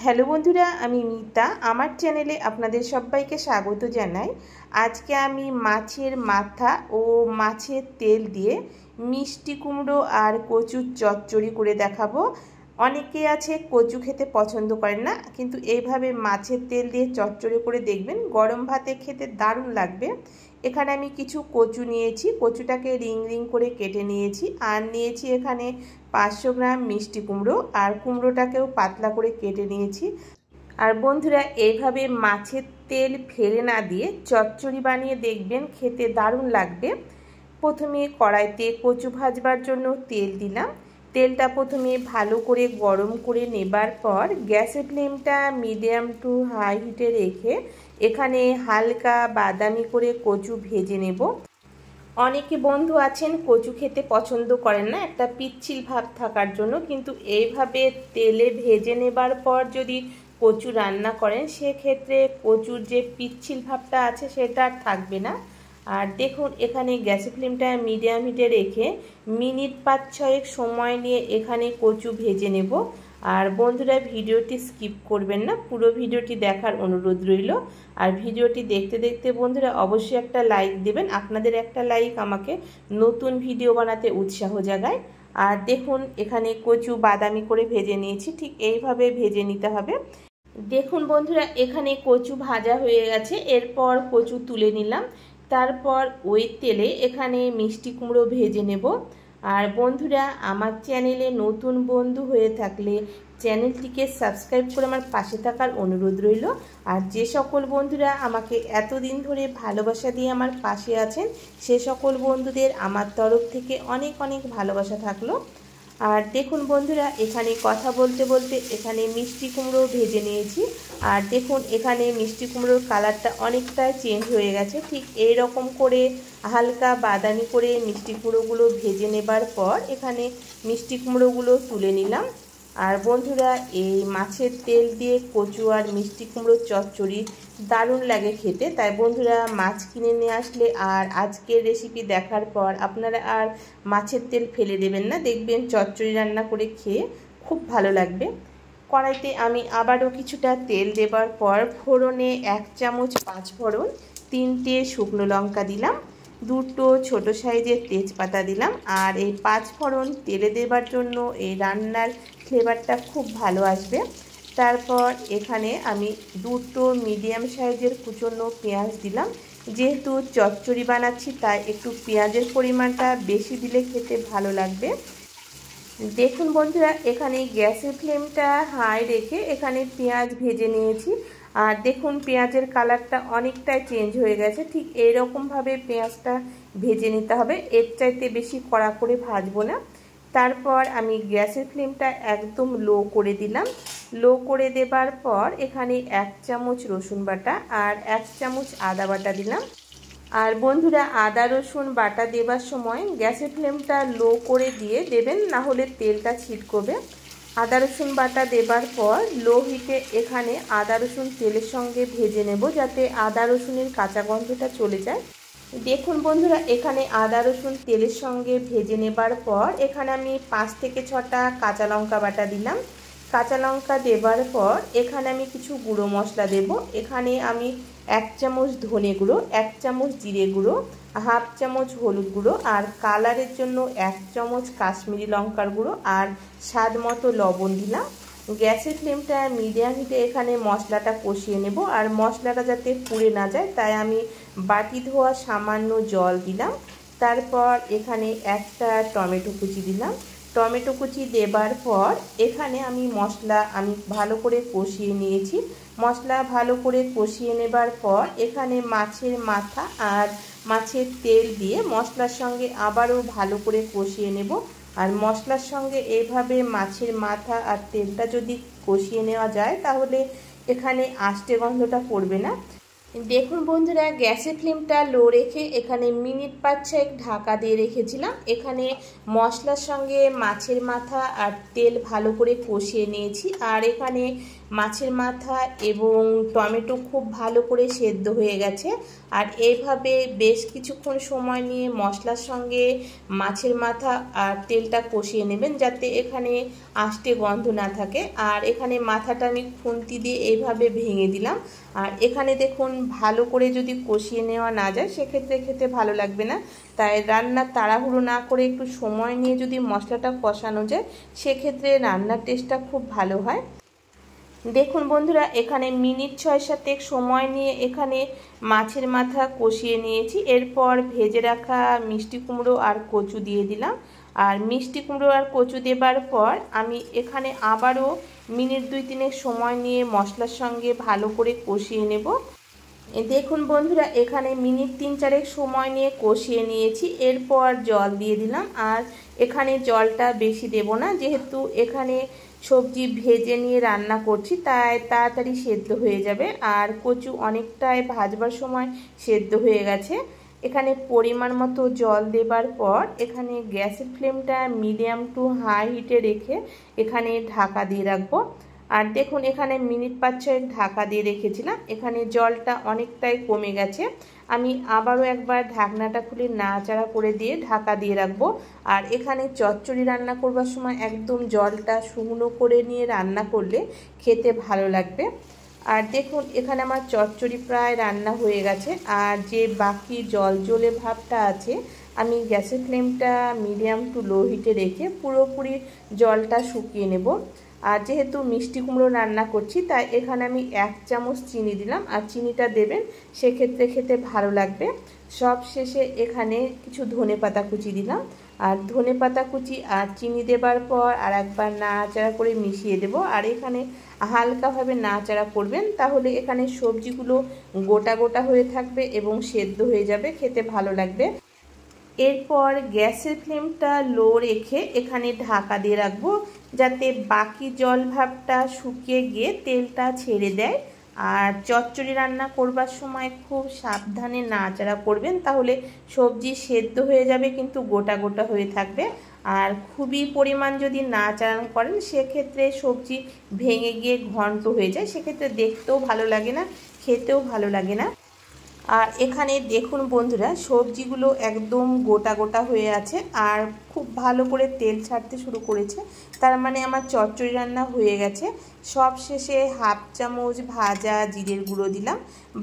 Hello বন্ধুরা, আমি মিতা। আমার চ্যানেলে আপনাদের সবাইকে স্বাগত জানাই। আজকে আমি মাছের মাথা ও মাছের তেল দিয়ে মিষ্টি কুমড়ো আর কচুর চচ্চড়ি করে দেখাবো। অনেকে আছে কচু খেতে পছন্দ করেন না, কিন্তু এইভাবে মাছের তেল দিয়ে চচ্চড়ি করে দেখবেন, গরম ভাতে খেতে দারুণ লাগবে। এখানে আমি কিছু কচু নিয়েছি, কচুটাকে রিং রিং করে কেটে নিয়েছি। আর নিয়েছি এখানে 500 গ্রাম মিষ্টি কুমড়ো, আর কুমড়োটাকেও পাতলা করে কেটে নিয়েছি। আর বন্ধুরা, এইভাবে মাছের তেল ফেলে না দিয়ে চচ্চড়ি বানিয়ে দেখবেন, খেতে দারুণ লাগবে। প্রথমে কড়াইতে কচু ভাজবার জন্য তেল দিলাম। তেলটা প্রথমে ভালো করে গরম করে নেবার পর গ্যাসের ফ্লেমটা মিডিয়াম টু হাই হিটে রেখে এখানে হালকা বাদামি করে কচু ভেজে নেব। অনেকে বন্ধু আছেন কচু খেতে পছন্দ করেন না, একটা পিচ্ছিল ভাব থাকার জন্য, কিন্তু এইভাবে তেলে ভেজে নেবার পর যদি কচু রান্না করেন সেক্ষেত্রে কচুর যে পিচ্ছিল ভাবটা আছে সেটা আর থাকবে না। আর দেখুন, এখানে গ্যাসের ফ্লেমটা মিডিয়াম হিটে রেখে মিনিট 5-6 সময় নিয়ে এখানে কচু ভেজে নেব। আর বন্ধুরা, ভিডিওটি স্কিপ করবেন না, পুরো ভিডিওটি দেখার অনুরোধ রইল। আর ভিডিওটি দেখতে দেখতে বন্ধুরা অবশ্যই একটা লাইক দেবেন। আপনাদের একটা লাইক আমাকে নতুন ভিডিও বানাতে উৎসাহ জাগায়। আর দেখুন, এখানে কচু বাদামি করে ভেজে নিয়েছি, ঠিক এইভাবে ভেজে নিতে হবে। দেখুন বন্ধুরা, এখানে কচু ভাজা হয়ে গেছে। এরপর কচু তুলে নিলাম। তারপর ওই তেলে এখানে মিষ্টি কুমড়ো ভেজে নেব। আর বন্ধুরা, আমার চ্যানেলে নতুন বন্ধু হয়ে থাকলে চ্যানেলটিকে সাবস্ক্রাইব করে আমার পাশে থাকার অনুরোধ রইল। আর যে সকল বন্ধুরা আমাকে এতদিন ধরে ভালোবাসা দিয়ে আমার পাশে আছেন, সে সকল বন্ধুদের আমার তরফ থেকে অনেক অনেক ভালোবাসা থাকলো। আর দেখুন বন্ধুরা, এখানে কথা বলতে বলতে এখানে মিষ্টি কুমড়ো ভেজে নিয়েছি। আর দেখুন, এখানে মিষ্টি কুমড়োর কালারটা অনেকটাই চেঞ্জ হয়ে গেছে। ঠিক এই রকম করে হালকা বাদামি করে মিষ্টি কুমড়োগুলো ভেজে নেবার পর এখানে মিষ্টি কুমড়োগুলো তুলে নিলাম। আর বন্ধুরা, এই মাছের তেল দিয়ে কচু আর মিষ্টি কুমড়োর চচ্চড়ি দারুণ লাগে খেতে। তাই বন্ধুরা, মাছ কিনে নিয়ে আসলে আর আজকের রেসিপি দেখার পর আপনারা আর মাছের তেল ফেলে দেবেন না, দেখবেন চচ্চড়ি রান্না করে খেয়ে খুব ভালো লাগবে। কড়াইতে আমি আবারও কিছুটা তেল দেবার পর ফোড়নে 1 চামচ 5 ফোড়ন, 3টে শুকনো লঙ্কা দিলাম, 2টো ছোট সাইজের তেজপাতা দিলাম। আর এই 5 ফোড়ন তেলে দেবার জন্য এই রান্নার ফ্লেভারটা খুব ভালো আসবে। তারপর এখানে আমি 2টো মিডিয়াম সাইজের কুচনো পেঁয়াজ দিলাম। যেহেতু চচ্চড়ি বানাচ্ছি তাই একটু পেঁয়াজের পরিমাণটা বেশি দিলে খেতে ভালো লাগবে। দেখুন বন্ধুরা, এখানে গ্যাসের ফ্লেমটা হাই রেখে এখানে পেঁয়াজ ভেজে নিয়েছি। আর দেখুন, পেঁয়াজের কালারটা অনেকটাই চেঞ্জ হয়ে গেছে। ঠিক এইরকমভাবে পেঁয়াজটা ভেজে নিতে হবে, এর চাইতে বেশি কড়া করে ভাজবো না। তারপর আমি গ্যাসের ফ্লেমটা একদম লো করে দিলাম। লো করে দেবার পর এখানে 1 চামচ রসুন বাটা আর 1 চামচ আদা বাটা দিলাম। আর বন্ধুরা, আদা রসুন বাটা দেবার সময় গ্যাসের ফ্লেমটা লো করে দিয়ে দেবেন, না হলে তেলটা ছিটকবে। আদা রসুন বাটা দেবার পর লো হিটে এখানে আদা রসুন তেলের সঙ্গে ভেজে নেব, যাতে আদা রসুনের কাঁচা গন্ধটা চলে যায়। দেখুন বন্ধুরা, এখানে আদা রসুন তেলের সঙ্গে ভেজে নেবার পর এখানে আমি 5 থেকে 6টা কাঁচা লঙ্কা বাটা দিলাম। কাঁচা লঙ্কা দেবার পর এখানে আমি কিছু গুঁড়ো মশলা দেব। এখানে আমি 1 চামচ ধনে গুঁড়ো, 1 চামচ জিরে গুঁড়ো, হাফ চামচ হলুদ গুঁড়ো, আর কালারের জন্য 1 চামচ কাশ্মীরি লঙ্কার গুঁড়ো আর স্বাদ মতো লবণ দিলাম। গ্যাসের ফ্লেমটা মিডিয়াম হিটে এখানে মশলাটা কষিয়ে নেব। আর মশলাটা যাতে পুড়ে না যায় তাই আমি বাটি ধোয়া সামান্য জল দিলাম। তারপর এখানে একটা টমেটো কুচি দিলাম। টমেটো কুচি দেবার পর এখানে আমি মশলা ভালো করে কষিয়ে নিয়েছি। মশলা ভালো করে কষিয়ে নেবার পর এখানে মাছের মাথা আর মাছের তেল দিয়ে মশলার সঙ্গে আবারও ভালো করে কষিয়ে নেব। আর মশলার সঙ্গে এইভাবে মাছের মাথা আর তেলটা যদি কষিয়ে নেওয়া যায় তাহলে এখানে আষ্টে গন্ধটা পড়বে না। দেখুন বন্ধুরা, গ্যাসের ফ্লেমটা লো রেখে এখানে মিনিট 5-6 ঢাকা দিয়ে রেখেছিলাম। এখানে মশলার সঙ্গে মাছের মাথা আর তেল ভালো করে কষিয়ে নিয়েছি। আর এখানে মাছের মাথা এবং টমেটো খুব ভালো করে সেদ্ধ হয়ে গেছে। আর এইভাবে বেশ কিছুক্ষণ সময় নিয়ে মশলার সঙ্গে মাছের মাথা আর তেলটা কষিয়ে নেবেন, যাতে এখানে আষ্টে গন্ধ না থাকে। আর এখানে মাথাটা আমি খুন্তি দিয়ে এইভাবে ভেঙে দিলাম। আর এখানে দেখুন, ভালো করে যদি কষিয়ে নেওয়া না যায় সেক্ষেত্রে খেতে ভালো লাগবে না। তাই রান্নার তাড়াহুড়ো না করে একটু সময় নিয়ে যদি মশলাটা কষানো যায় সেক্ষেত্রে রান্নার টেস্টটা খুব ভালো হয়। দেখুন বন্ধুরা, এখানে মিনিট 6-7 সময় নিয়ে এখানে মাছের মাথা কষিয়ে নিয়েছি। এরপর ভেজে রাখা মিষ্টি কুমড়ো আর কচু দিয়ে দিলাম। আর মিষ্টি কুমড়ো আর কচু দেবার পর আমি এখানে আবারও মিনিট 2-3 সময় নিয়ে মশলার সঙ্গে ভালো করে কষিয়ে নেব। দেখুন বন্ধুরা, এখানে মিনিট 3-4 সময় নিয়ে কষিয়ে নিয়েছি। এরপর জল দিয়ে দিলাম। আর এখানে জলটা বেশি দেব না, যেহেতু এখানে সবজি ভেজে নিয়ে রান্না করছি, তাই তাড়াতাড়ি সেদ্ধ হয়ে যাবে। আর কচু অনেকটাই ভাজবার সময় সেদ্ধ হয়ে গেছে। এখানে পরিমাণ মতো জল দেবার পর এখানে গ্যাসের ফ্লেমটা মিডিয়াম টু হাই হিটে রেখে এখানে ঢাকা দিয়ে রাখবো। আর দেখুন, এখানে মিনিট 5-6 ঢাকা দিয়ে রেখেছিলাম। এখানে জলটা অনেকটাই কমে গেছে। আমি আবারও একবার ঢাকনাটা খুলে নাড়াচাড়া করে দিয়ে ঢাকা দিয়ে রাখবো। আর এখানে চচ্চড়ি রান্না করবার সময় একদম জলটা শুকনো করে নিয়ে রান্না করলে খেতে ভালো লাগবে। আর দেখুন, এখানে আমার চচ্চড়ি প্রায় রান্না হয়ে গেছে। আর যে বাকি জল জলে ভাবটা আছে, আমি গ্যাসের ফ্লেমটা মিডিয়াম টু লো হিটে রেখে পুরোপুরি জলটা শুকিয়ে নেব। আর যেহেতু মিষ্টি কুমড়ো রান্না করছি, তাই এখানে আমি 1 চামচ চিনি দিলাম। আর চিনিটা দেবেন, সেক্ষেত্রে খেতে ভালো লাগবে। সব শেষে এখানে কিছু ধনেপাতা কুচি দিলাম। আর ধনেপাতা কুচি আর চিনি দেবার পর আর একবার নাড়াচাড়া করে মিশিয়ে দেব। আর এখানে হালকাভাবে নাড়াচাড়া করবেন, তাহলে এখানে সবজিগুলো গোটা গোটা হয়ে থাকবে এবং সেদ্ধ হয়ে যাবে, খেতে ভালো লাগবে। এরপর গ্যাসের ফ্লেমটা লো রেখে এখানে ঢাকা দিয়ে রাখবো, যাতে বাকি জল ভাবটা শুকিয়ে গিয়ে তেলটা ছেড়ে দেয়। আর চচ্চড়ি রান্না করবার সময় খুব সাবধানে নাড়াচাড়া করবেন, তাহলে সবজি সেদ্ধ হয়ে যাবে কিন্তু গোটা গোটা হয়ে থাকবে। আর খুবই পরিমাণ যদি নাড়াচাড়া করেন সেক্ষেত্রে সবজি ভেঙে গিয়ে ঘন্ট হয়ে যায়, সেক্ষেত্রে দেখতেও ভালো লাগে না, খেতেও ভালো লাগে না। আর এখানে দেখুন বন্ধুরা, সবজিগুলো একদম গোটা গোটা হয়ে আছে আর খুব ভালো করে তেল ছাড়তে শুরু করেছে। তার মানে আমার চচ্চড়ি রান্না হয়ে গেছে। সব শেষে 1/2 চামচ ভাজা জিরের গুঁড়ো দিলাম।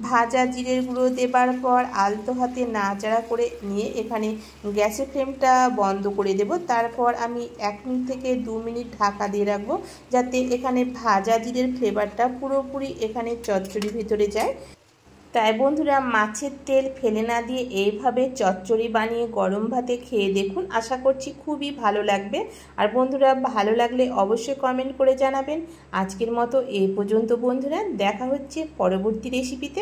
ভাজা জিরের গুঁড়ো দেবার পর আলতো হাতে নাড়াচাড়া করে নিয়ে এখানে গ্যাসের ফ্লেমটা বন্ধ করে দেব। তারপর আমি 1 মিনিট থেকে 2 মিনিট ঢাকা দিয়ে রাখবো, যাতে এখানে ভাজা জিরের ফ্লেভারটা পুরোপুরি এখানে চচ্চড়ির ভিতরে যায়। তাই বন্ধুরা, মাছের তেল ফেলে না দিয়ে এইভাবে চচ্চড়ি বানিয়ে গরম ভাতে খেয়ে দেখুন, আশা করছি খুবই ভালো লাগবে। আর বন্ধুরা, ভালো লাগলে অবশ্যই কমেন্ট করে জানাবেন। আজকের মতো এই পর্যন্ত বন্ধুরা, দেখা হচ্ছে পরবর্তী রেসিপিতে।